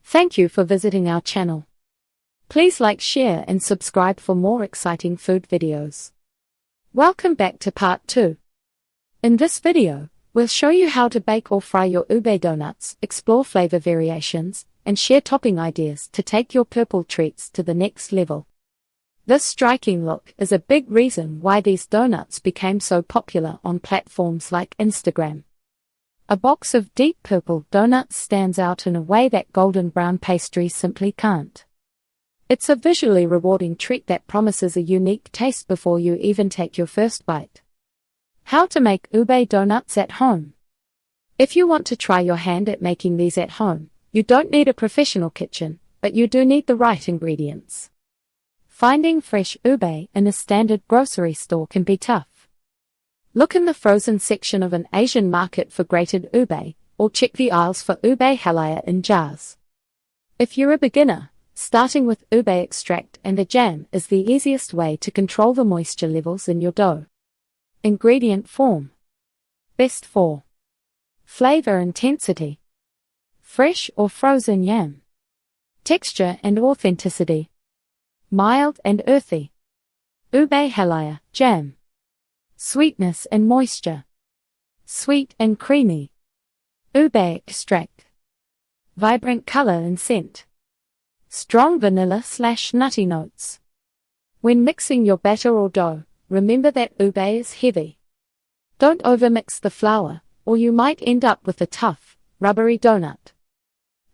Thank you for visiting our channel. Please like, share and subscribe for more exciting food videos. Welcome back to part 2. In this video, we'll show you how to bake or fry your ube donuts, explore flavor variations, and share topping ideas to take your purple treats to the next level. This striking look is a big reason why these donuts became so popular on platforms like Instagram. A box of deep purple donuts stands out in a way that golden brown pastry simply can't. It's a visually rewarding treat that promises a unique taste before you even take your first bite. How to make ube donuts at home. If you want to try your hand at making these at home, you don't need a professional kitchen, but you do need the right ingredients. Finding fresh ube in a standard grocery store can be tough. Look in the frozen section of an Asian market for grated ube, or check the aisles for ube halaya in jars. If you're a beginner, starting with ube extract and a jam is the easiest way to control the moisture levels in your dough. Ingredient form. Best for flavor intensity. Fresh or frozen yam. Texture and authenticity. Mild and earthy. Ube halaya, jam. Sweetness and moisture. Sweet and creamy. Ube extract. Vibrant color and scent. Strong vanilla/nutty notes. When mixing your batter or dough, remember that ube is heavy. Don't overmix the flour, or you might end up with a tough, rubbery donut.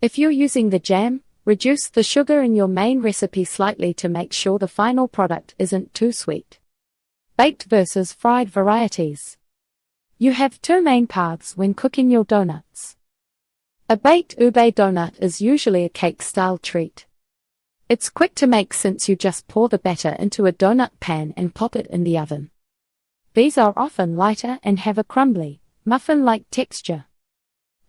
If you're using the jam, reduce the sugar in your main recipe slightly to make sure the final product isn't too sweet. Baked versus fried varieties. You have two main paths when cooking your donuts. A baked ube donut is usually a cake-style treat. It's quick to make since you just pour the batter into a donut pan and pop it in the oven. These are often lighter and have a crumbly, muffin-like texture.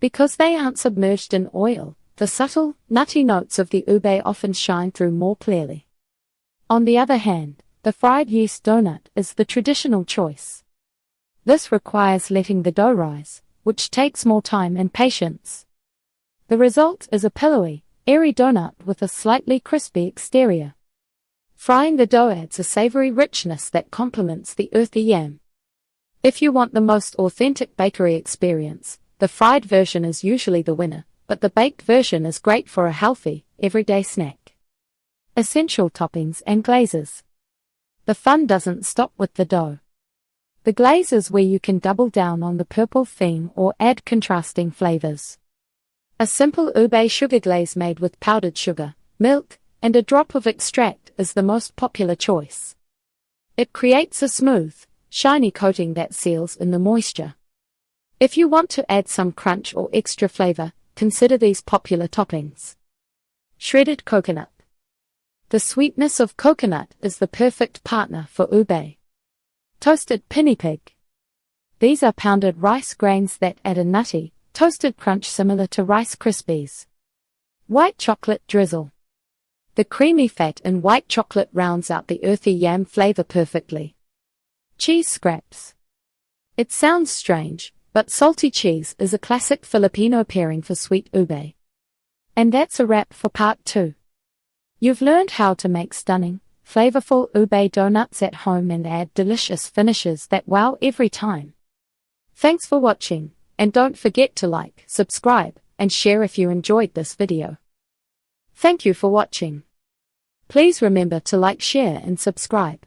Because they aren't submerged in oil, the subtle, nutty notes of the ube often shine through more clearly. On the other hand, the fried yeast donut is the traditional choice. This requires letting the dough rise, which takes more time and patience. The result is a pillowy, airy donut with a slightly crispy exterior. Frying the dough adds a savory richness that complements the earthy yam. If you want the most authentic bakery experience, the fried version is usually the winner, but the baked version is great for a healthy, everyday snack. Essential toppings and glazes. The fun doesn't stop with the dough. The glaze is where you can double down on the purple theme or add contrasting flavors. A simple ube sugar glaze made with powdered sugar, milk, and a drop of extract is the most popular choice. It creates a smooth, shiny coating that seals in the moisture. If you want to add some crunch or extra flavor, consider these popular toppings. Shredded coconut. The sweetness of coconut is the perfect partner for ube. Toasted pinnipig. These are pounded rice grains that add a nutty, toasted crunch similar to Rice Krispies. White chocolate drizzle. The creamy fat in white chocolate rounds out the earthy yam flavor perfectly. Cheese scraps. It sounds strange, but salty cheese is a classic Filipino pairing for sweet ube. And that's a wrap for part 2. You've learned how to make stunning, flavorful ube donuts at home and add delicious finishes that wow every time. Thanks for watching, and don't forget to like, subscribe, and share if you enjoyed this video. Thank you for watching. Please remember to like, share, and subscribe.